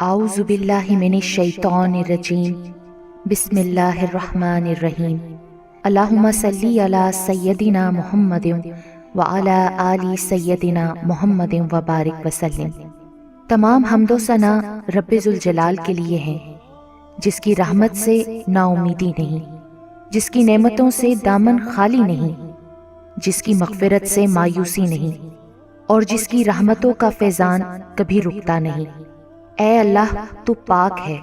اعوذ باللہ من الشیطان الرجیم بسم اللہ الرحمن الرحیم اللہم صلی علی سیدنا محمد وعلی آل سیدنا محمد وبارک وسلم۔ تمام حمد و ثنا رب ذوالجلال کے لیے ہیں، جس کی رحمت سے نا امیدی نہیں، جس کی نعمتوں سے دامن خالی نہیں، جس کی مغفرت سے مایوسی نہیں، اور جس کی رحمتوں کا فیضان کبھی رکتا نہیں۔ اے اللہ، تو پاک ہے،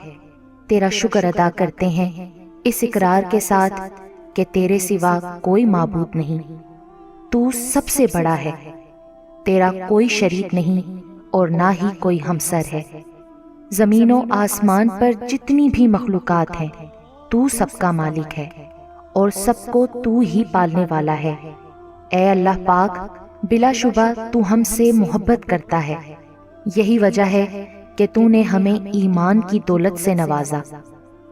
تیرا شکر ادا کرتے ہیں اس اقرار کے ساتھ کہ تیرے سوا کوئی معبود نہیں، تو سب سے بڑا ہے، تیرا کوئی شریک نہیں اور نہ ہی کوئی ہمسر ہے۔ زمین و آسمان پر جتنی بھی مخلوقات ہیں، تو سب کا مالک ہے اور سب کو تو ہی پالنے والا ہے۔ اے اللہ پاک، بلا شبہ تو ہم سے محبت کرتا ہے، یہی وجہ ہے کہ تو نے ہمیں ایمان کی دولت سے نوازا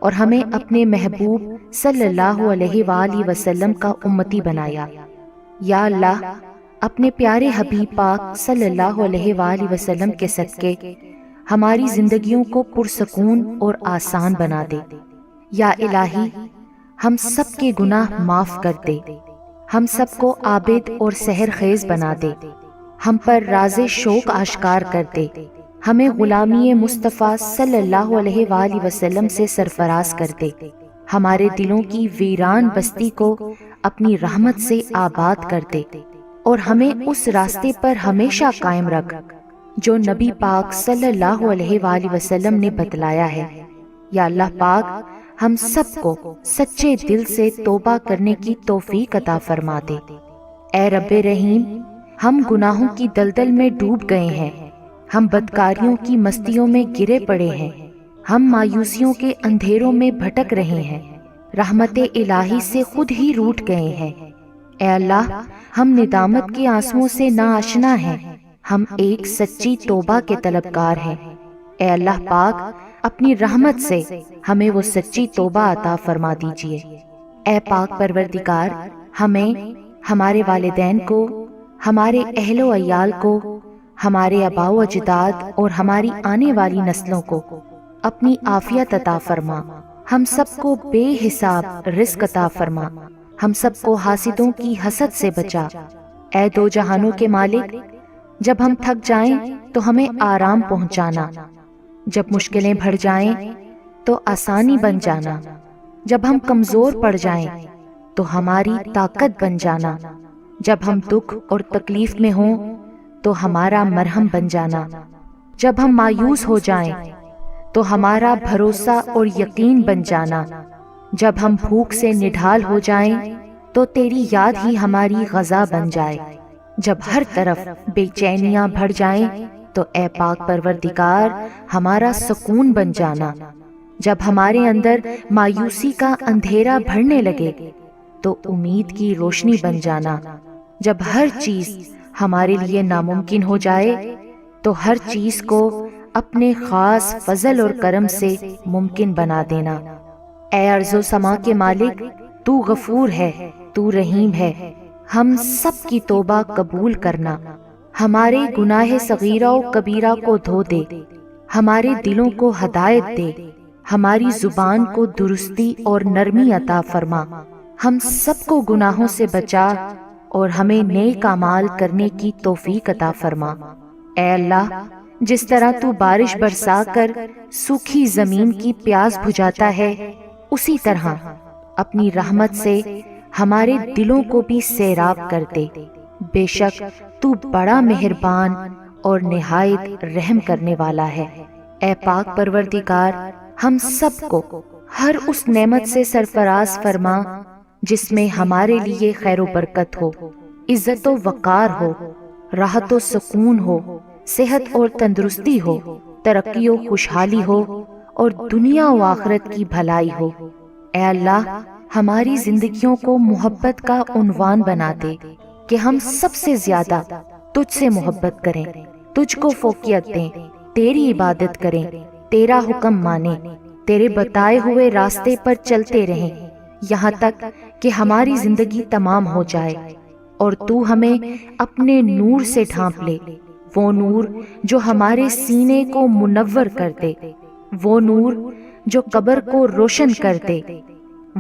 اور ہمیں اپنے محبوب صلی اللہ علیہ وآلہ وسلم کا امتی بنایا۔ یا اللہ، اپنے پیارے حبیب پاک صلی اللہ علیہ وآلہ وسلم کے صدقے ہماری زندگیوں کو پرسکون اور آسان بنا دے۔ یا الہی، ہم سب کے گناہ معاف کر دے، ہم سب کو عابد اور سحر خیز بنا دے، ہم پر راز شوق آشکار کر دے، ہمیں غلامی مصطفیٰ صلی اللہ علیہ وآلہ وسلم سے سرفراز کر دے، ہمارے دلوں کی ویران بستی کو اپنی رحمت سے آباد کر دے، اور ہمیں اس راستے پر ہمیشہ قائم رکھ جو نبی پاک صلی اللہ علیہ وآلہ وسلم نے بتلایا ہے۔ یا اللہ پاک، ہم سب کو سچے دل سے توبہ کرنے کی توفیق عطا فرما دے۔ اے رب رحیم، ہم گناہوں کی دلدل میں ڈوب گئے ہیں، ہم بدکاریوں کی مستیوں میں گرے پڑے ہیں، ہم مایوسیوں کے اندھیروں میں بھٹک رہے ہیں، رحمت الہی سے خود ہی روٹھ گئے ہیں۔ اے اللہ، ہم ندامت کے آنسوؤں سے ناآشنا ہیں، ہم ایک سچی توبہ کے طلبگار ہیں۔ اے اللہ پاک، اپنی رحمت سے ہمیں وہ سچی توبہ عطا فرما دیجئے۔ اے پاک پروردگار، ہمیں، ہمارے والدین کو، ہمارے اہل و عیال کو، ہمارے آباء و اجداد اور ہماری آنے والی نسلوں کو اپنی عافیت عطا فرما، ہم سب کو بے حساب رزق عطا فرما، ہم سب کو حاسدوں کی حسد سے بچا۔ اے دو جہانوں کے مالک، جب ہم تھک جائیں تو ہمیں آرام پہنچانا، جب مشکلیں بڑھ جائیں تو آسانی بن جانا، جب ہم کمزور پڑ جائیں تو ہماری طاقت بن جانا، جب ہم دکھ اور تکلیف میں ہوں تو ہمارا مرہم بن جانا، جب ہم مایوس ہو جائیں تو ہمارا بھروسہ اور یقین بن جانا، جب ہم بھوک سے نڈھال ہو جائیں تو تیری یاد ہی ہماری غذا بن جائے، جب ہر طرف بے چینیاں بڑھ جائیں تو اے پاک پروردگار ہمارا سکون بن جانا، جب ہمارے اندر مایوسی کا اندھیرا بڑھنے لگے تو امید کی روشنی بن جانا، جب ہر چیز ہمارے لیے ناممکن ہو جائے تو ہر چیز کو اپنے خاص فضل اور کرم سے ممکن بنا دینا۔ اے ارض و سما کے مالک، تو غفور ہے، تو رحیم ہے، ہم سب کی توبہ قبول کرنا، ہمارے گناہ صغیرہ و کبیرہ کو دھو دے، ہمارے دلوں کو ہدایت دے، ہماری زبان کو درستی اور نرمی عطا فرما، ہم سب کو گناہوں سے بچا اور ہمیں نیک اعمال کرنے کی توفیق عطا فرما۔ اے اللہ، جس طرح تو بارش برسا کر سوکھی زمین کی پیاس بجھاتا ہے، اسی طرح اپنی رحمت سے ہمارے دلوں کو بھی سیراب کر دے۔ بے شک تو بڑا مہربان اور نہایت رحم کرنے والا ہے۔ اے پاک پروردگار، ہم سب کو ہر اس نعمت سے سرفراز فرما جس میں ہمارے لیے خیر و برکت ہو، عزت و وقار ہو، راحت و سکون ہو، صحت اور تندرستی ہو، ترقی و خوشحالی ہو اور دنیا و آخرت کی بھلائی ہو۔ اے اللہ، ہماری زندگیوں کو محبت کا عنوان بنا دے کہ ہم سب سے زیادہ تجھ سے محبت کریں، تجھ کو فوقیت دیں، تیری عبادت کریں، تیرا حکم مانیں، تیرے بتائے ہوئے راستے پر چلتے رہیں یہاں تک کہ ہماری زندگی تمام ہو جائے اور تو ہمیں اپنے نور سے ڈھانپ لے، وہ نور جو ہمارے سینے کو منور کر دے، وہ نور جو قبر کو روشن کر دے،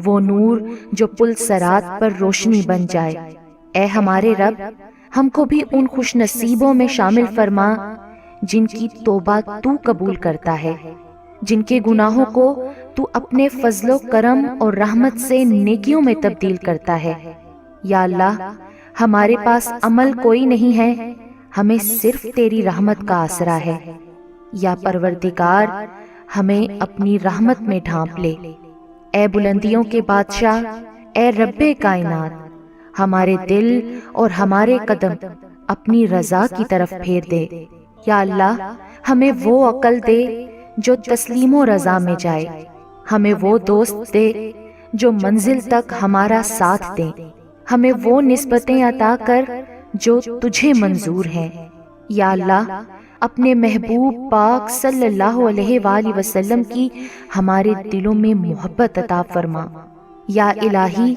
وہ نور جو پل صراط پر روشنی بن جائے۔ اے ہمارے رب، ہم کو بھی ان خوش نصیبوں میں شامل فرما جن کی توبہ تو قبول کرتا ہے، جن کے گناہوں کو تو اپنے فضل و کرم اور رحمت سے نیکیوں میں تبدیل کرتا ہے۔ یا اللہ، ہمارے پاس عمل کوئی نہیں ہے، ہمیں صرف تیری رحمت کا آسرا ہے۔ یا پروردگار، ہمیں اپنی رحمت میں ڈھانپ لے۔ اے بلندیوں کے بادشاہ، اے رب کائنات، ہمارے دل اور ہمارے قدم اپنی رضا کی طرف پھیر دے۔ یا اللہ، ہمیں وہ عقل دے جو تسلیم و رضا میں جائے، ہمیں وہ دوست دے جو منزل تک ہمارا ساتھ دیں، ہمیں وہ نسبتیں عطا کر جو تجھے منظور ہیں۔ یا اللہ، اپنے محبوب پاک صلی اللہ علیہ وآلہ وسلم کی ہمارے دلوں میں محبت عطا فرما۔ یا الہی،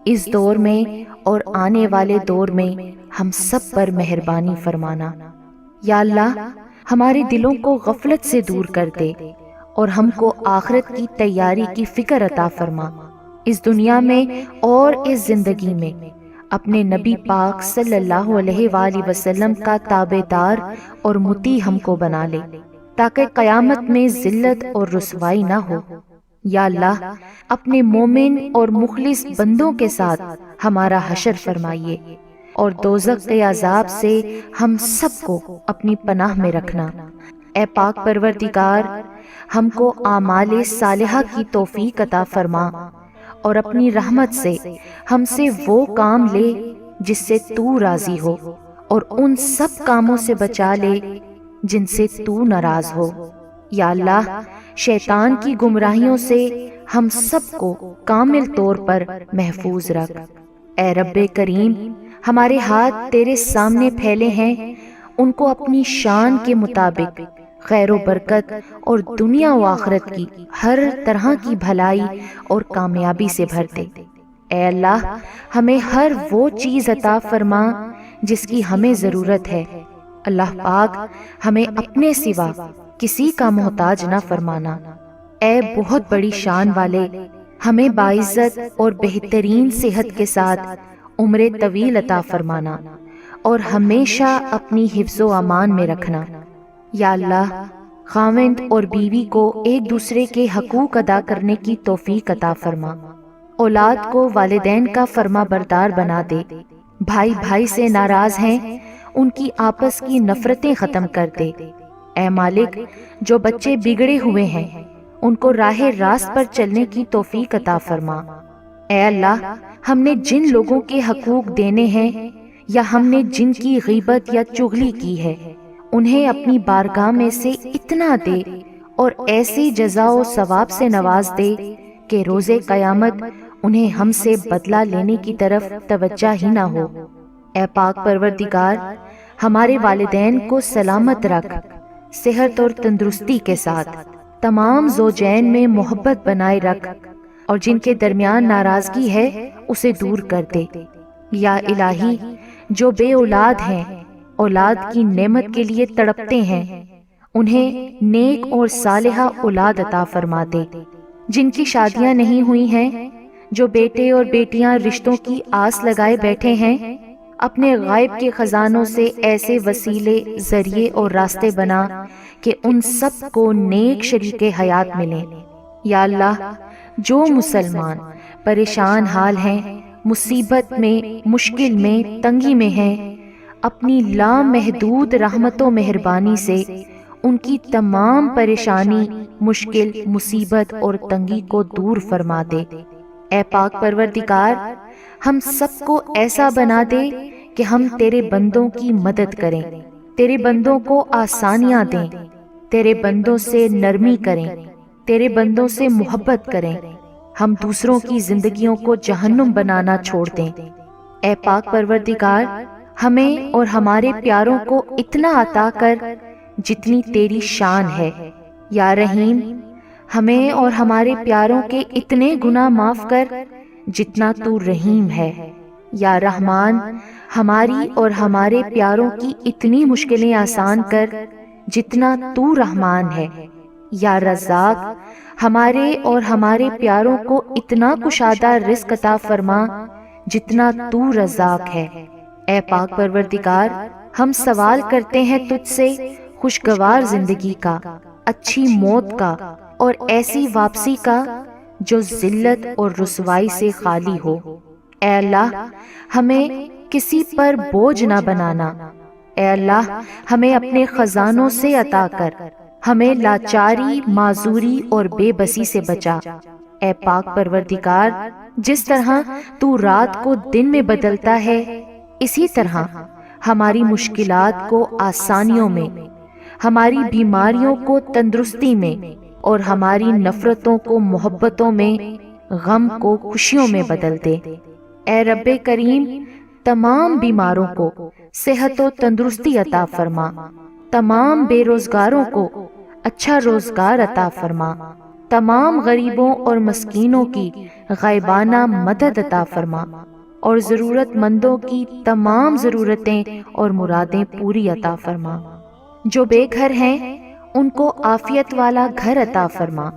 اس دور میں اور آنے والے دور میں ہم سب پر مہربانی فرمانا۔ یا اللہ، ہمارے دلوں کو غفلت سے دور کر دے اور ہم کو آخرت کی تیاری کی فکر عطا فرما۔ اس دنیا میں اور اس زندگی میں اپنے نبی پاک صلی اللہ علیہ وآلہ وسلم کا تابع دار اور مطیع ہم کو بنا لے، تاکہ قیامت میں ذلت اور رسوائی نہ ہو۔ یا اللہ، اپنے مومن اور مخلص بندوں کے ساتھ ہمارا حشر فرمائیے اور دوزخ کے عذاب سے ہم سب کو اپنی پناہ میں رکھنا۔ اے پاک پروردگار، ہم کو اعمال صالحہ کی توفیق عطا فرما اور اپنی رحمت سے ہم سے وہ کام لے جس سے تو راضی ہو، اور ان سب کاموں سے بچا لے جن سے تو ناراض ہو۔ یا اللہ، شیطان کی گمراہیوں سے ہم سب کو کامل طور پر محفوظ رکھ۔ اے رب کریم، ہمارے ہاتھ تیرے سامنے پھیلے ہیں، ان کو اپنی شان کے مطابق خیر و برکت اور دنیا و آخرت کی ہر طرح کی بھلائی اور کامیابی سے بھر دے۔ اے اللہ، ہمیں ہر وہ چیز عطا فرما جس کی ہمیں ضرورت ہے۔ اللہ پاک، ہمیں اپنے سوا کسی کا محتاج نہ فرمانا۔ اے بہت بڑی شان والے، ہمیں باعزت اور بہترین صحت کے ساتھ عمر طویل عطا فرمانا اور ہمیشہ اپنی حفظ و امان میں رکھنا۔ یا اللہ، خاوند اور بیوی کو ایک دوسرے کے حقوق ادا کرنے کی توفیق عطا فرما، اولاد کو والدین کا فرما بردار بنا دے، بھائی بھائی سے ناراض ہیں ان کی آپس کی نفرتیں ختم کر دے۔ اے مالک، جو بچے بگڑے ہوئے ہیں ان کو راہ راست پر چلنے کی توفیق عطا فرما۔ اے اللہ، ہم نے جن لوگوں کے حقوق دینے ہیں یا ہم نے جن کی غیبت یا چغلی کی ہے، انہیں اپنی بارگاہ میں سے اتنا دے اور ایسی جزا و ثواب سے نواز دے کہ روز قیامت انہیں ہم سے بدلہ لینے کی طرف توجہ ہی نہ ہو۔ اے پاک پروردگار، ہمارے والدین کو سلامت رکھ، صحت اور تندرستی کے ساتھ تمام زوجین میں محبت بنائے رکھ، اور جن کے درمیان ناراضگی ہے اسے دور کر دے۔ یا الہی، جو بے اولاد ہیں، اولاد کی نعمت کے لیے تڑپتے ہیں، انہیں نیک اور صالحہ اولاد عطا فرما دے۔ جن کی شادیاں نہیں ہوئی ہیں، جو بیٹے اور بیٹیاں رشتوں کی آس لگائے بیٹھے ہیں، اپنے غائب کے خزانوں سے ایسے وسیلے، ذریعے اور راستے بنا کہ ان سب کو نیک شریک حیات ملیں۔ یا اللہ، جو مسلمان پریشان حال ہیں، مصیبت میں، مشکل میں، تنگی میں ہیں، اپنی لامحدود رحمت و مہربانی سے ان کی تمام پریشانی، مشکل، مصیبت اور تنگی کو دور فرما دے۔ اے پاک پروردگار، ہم سب کو ایسا بنا دے کہ ہم تیرے بندوں کی مدد کریں، تیرے بندوں کو آسانیاں دیں، تیرے بندوں سے نرمی کریں، تیرے بندوں سے محبت کریں، ہم دوسروں کی زندگیوں کو جہنم بنانا چھوڑ دیں۔ اے پاک پروردگار، ہمیں اور ہمارے پیاروں کو اتنا عطا کر جتنی تیری شان ہے۔ یا رحیم، ہمیں اور ہمارے پیاروں کے اتنے گناہ معاف کر جتنا تو رحیم ہے۔ یا رحمان، ہماری اور ہمارے پیاروں کی اتنی مشکلیں آسان کر جتنا تو رحمان ہے۔ یا رزاق، ہمارے اور ہمارے پیاروں کو اتنا کشادہ رزق عطا فرما جتنا تو رزاق ہے۔ اے پاک پروردگار، ہم سوال کرتے ہیں تجھ سے خوشگوار زندگی کا، اچھی موت کا اور ایسی واپسی کا جو ذلت اور رسوائی سے خالی ہو۔ اے اللہ، ہمیں کسی پر بوجھ نہ بنانا۔ اے اللہ، ہمیں اپنے خزانوں سے عطا کر، ہمیں لاچاری، معذوری اور بے بسی سے بچا۔ اے پاک پروردگار، جس طرح تو رات کو دن میں بدلتا ہے، اسی طرح ہماری مشکلات کو آسانیوں میں، ہماری بیماریوں کو تندرستی میں اور ہماری نفرتوں کو محبتوں میں، غم کو خوشیوں میں بدل دے۔ اے رب کریم، تمام بیماروں کو صحت و تندرستی عطا فرما، تمام بے روزگاروں کو اچھا روزگار عطا فرما، تمام غریبوں اور مسکینوں کی غائبانہ مدد عطا فرما اور ضرورت مندوں کی تمام ضرورتیں اور مرادیں پوری عطا فرما۔ جو بے گھر ہیں ان کو عافیت والا گھر عطا فرما۔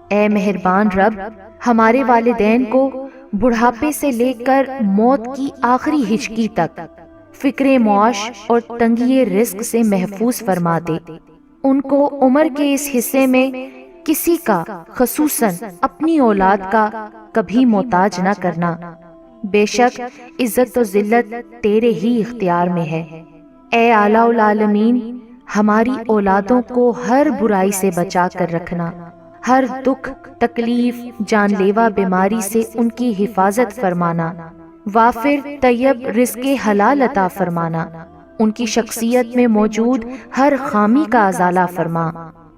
اے مہربان رب، ہمارے والدین کو بڑھاپے سے لے کر موت کی آخری ہچکی تک فکر معاش اور تنگی رزق سے محفوظ فرما دے۔ ان کو عمر کے اس حصے میں کسی کا، خصوصاً اپنی اولاد کا، کبھی محتاج نہ کرنا۔ بے شک عزت و ذلت تیرے ہی اختیار میں ہے۔ اے اعلیٰ العالمین، ہماری اولادوں کو ہر برائی سے بچا کر رکھنا، ہر دکھ، تکلیف، جان لیوا بیماری سے ان کی حفاظت فرمانا، وافر طیب رزق حلال عطا فرمانا، ان کی شخصیت میں موجود ہر خامی کا ازالہ فرما،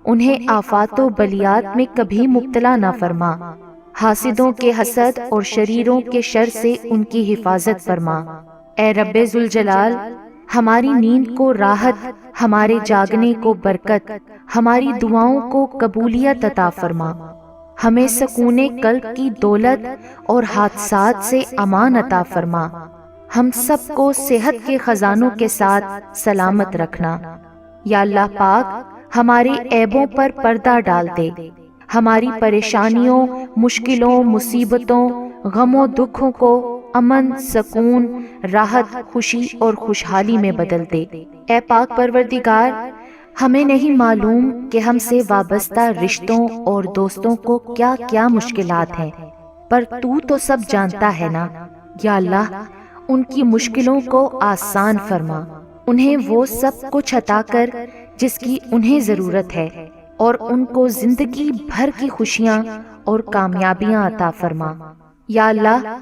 انہیں آفات و بلیات میں کبھی مبتلا نہ فرما، حاسدوں کے حسد اور شریروں کے شر سے ان کی حفاظت فرما۔ اے رب ذوالجلال، ہماری نیند کو راحت، ہمارے جاگنے کو برکت، ہماری دعاؤں کو قبولیت عطا فرما، ہمیں سکون قلب کی دولت اور حادثات سے امان عطا فرما، ہم سب کو صحت کے خزانوں کے ساتھ سلامت رکھنا۔ یا اللہ پاک، ہمارے عیبوں پر پردہ ڈال دے، ہماری پریشانیوں، مشکلوں، مصیبتوں، غم و دکھوں کو امن، سکون، راحت، خوشی اور خوشحالی میں بدل دے۔ اے پاک پروردگار، ہمیں نہیں معلوم کہ ہم سے وابستہ رشتوں اور دوستوں کو کیا کیا مشکلات ہیں، پر تو سب جانتا ہے نا۔ یا اللہ، ان کی مشکلوں کو آسان فرما، انہیں وہ سب کچھ عطا کر جس کی انہیں ضرورت ہے، اور ان کو زندگی بھر کی خوشیاں اور کامیابیاں عطا فرما۔ یا اللہ،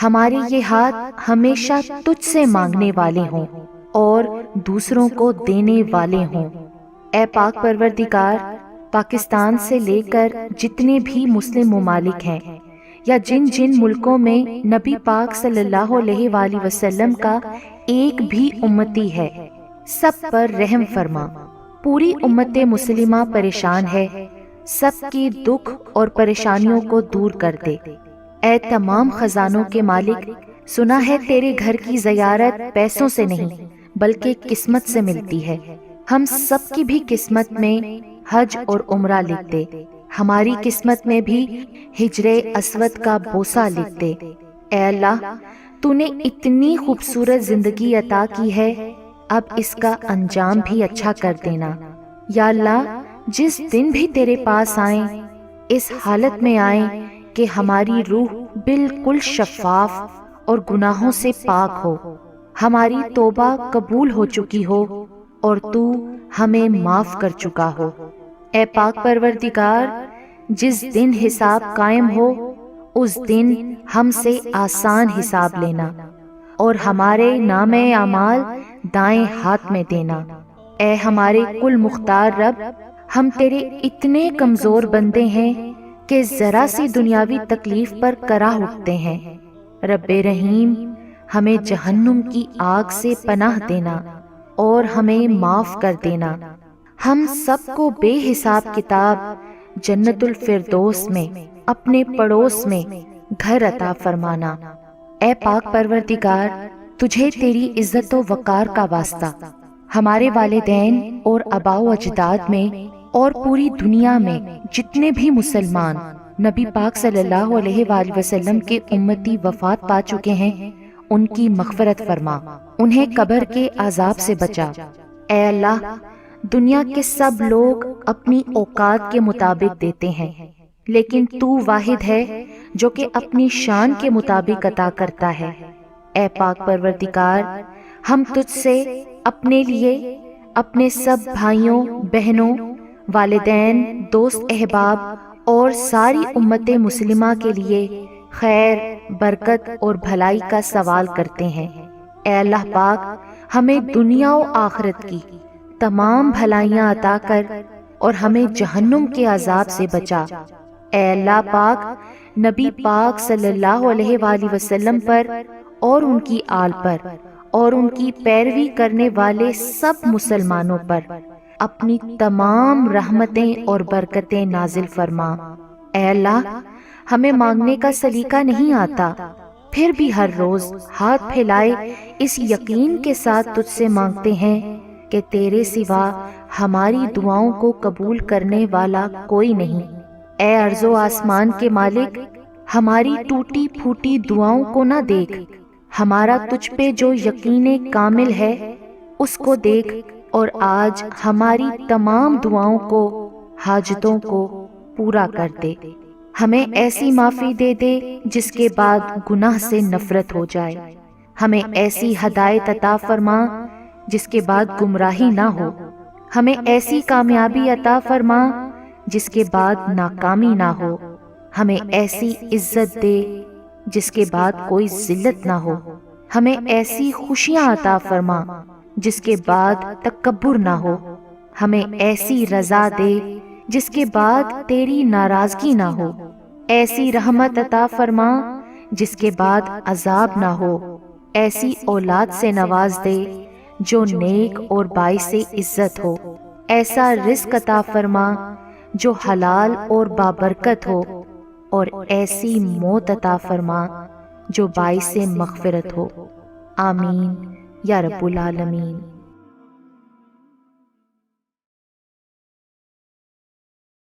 ہمارے یہ ہاتھ ہمیشہ تجھ سے مانگنے والے ہوں اور دوسروں کو دینے والے ہوں۔ اے پاک پروردگار، پاکستان سے لے کر جتنے بھی مسلم ممالک ہیں، یا جن جن ملکوں میں نبی پاک صلی اللہ علیہ وآلہ وسلم کا ایک بھی امتی ہے، سب پر رحم فرما۔ پوری امت مسلمہ پریشان ہے، سب کی دکھ اور پریشانیوں کو دور کر دے۔ اے تمام خزانوں کے مالک، سنا ہے تیرے گھر کی زیارت پیسوں سے نہیں بلکہ قسمت سے ملتی ہے۔ ہم سب کی بھی قسمت میں حج اور عمرہ لکھ دے، ہماری قسمت میں بھی ہجر اسود کا بوسہ لکھ دے۔ اے اللہ، تو نے اتنی خوبصورت زندگی عطا کی ہے، اب اس کا انجام بھی اچھا کر دینا۔ یا اللہ، جس دن بھی تیرے پاس آئیں، اس حالت میں آئیں کہ ہماری روح بالکل شفاف اور گناہوں سے پاک ہو، ہماری توبہ قبول ہو چکی ہو اور تو ہمیں معاف کر چکا ہو۔ اے پاک پروردگار، جس دن حساب قائم ہو اس دن ہم سے آسان حساب لینا اور ہمارے نامہ اعمال دائیں ہاتھ میں دینا۔ اے ہمارے کل مختار رب، ہم تیرے اتنے کمزور بندے ہیں کہ ذرا سی دنیاوی تکلیف پر کراہ اٹھتے ہیں۔ رب رحیم، ہمیں جہنم کی آگ سے پناہ دینا اور ہمیں معاف کر دینا۔ ہم سب کو بے حساب کتاب جنت الفردوس میں اپنے پڑوس میں گھر عطا فرمانا۔ اے پاک پروردگار، تجھے تیری عزت و وقار کا واسطہ، ہمارے والدین اور آباء و اجداد میں اور پوری دنیا میں جتنے بھی مسلمان نبی پاک صلی اللہ علیہ وآلہ وسلم کے امتی وفات پا چکے ہیں، ان کی مغفرت فرما، انہیں قبر کے عذاب سے بچا۔ اے اللہ، دنیا کے سب لوگ اپنی اوقات کے مطابق دیتے ہیں، لیکن تو واحد ہے جو کہ اپنی شان کے مطابق عطا کرتا ہے۔ اے پاک پروردگار، ہم تجھ سے اپنے لیے، اپنے سب بھائیوں بہنوں، والدین، دوست احباب اور ساری امت مسلمہ کے لیے خیر، برکت اور بھلائی کا سوال کرتے ہیں۔ اے اللہ پاک، ہمیں دنیا و آخرت کی تمام بھلائیاں عطا کر اور ہمیں جہنم کے عذاب سے بچا۔ اے اللہ پاک، نبی پاک صلی اللہ علیہ وآلہ وسلم پر اور ان کی آل پر اور ان کی پیروی کرنے والے سب مسلمانوں پر اپنی تمام رحمتیں اور برکتیں نازل فرما۔ اے اللہ، ہمیں مانگنے کا سلیقہ نہیں آتا، پھر بھی ہر روز ہاتھ پھیلائے اس یقین کے ساتھ تجھ سے مانگتے ہیں کہ تیرے سوا ہماری دعاؤں کو قبول کرنے والا کوئی نہیں۔ اے ارض و آسمان کے مالک، ہماری ٹوٹی پھوٹی دعاؤں کو نہ دیکھ، ہمارا تجھ پہ جو یقین کامل ہے اس کو دیکھ، اور آج ہماری تمام دعاؤں کو، حاجتوں کو پورا کر دے۔ ہمیں ایسی معافی دے دے جس کے بعد گناہ سے نفرت ہو جائے، ہمیں ایسی ہدایت عطا فرما جس کے بعد گمراہی نہ ہو، ہمیں ایسی کامیابی عطا فرما جس کے بعد ناکامی نہ ہو، ہمیں ایسی عزت دے جس کے بعد کوئی ذلت نہ ہو، ہمیں ایسی خوشیاں عطا فرما جس کے بعد تکبر نہ ہو، ہمیں ایسی رضا دے جس کے بعد تیری ناراضگی نہ ہو، ایسی رحمت عطا فرما جس کے بعد عذاب نہ ہو، ایسی اولاد سے نواز دے جو نیک اور باعث عزت ہو، ایسا رزق عطا فرما جو حلال اور بابرکت ہو، اور ایسی موت عطا فرما جو باعث مغفرت ہو۔ آمین یا رب العالمین۔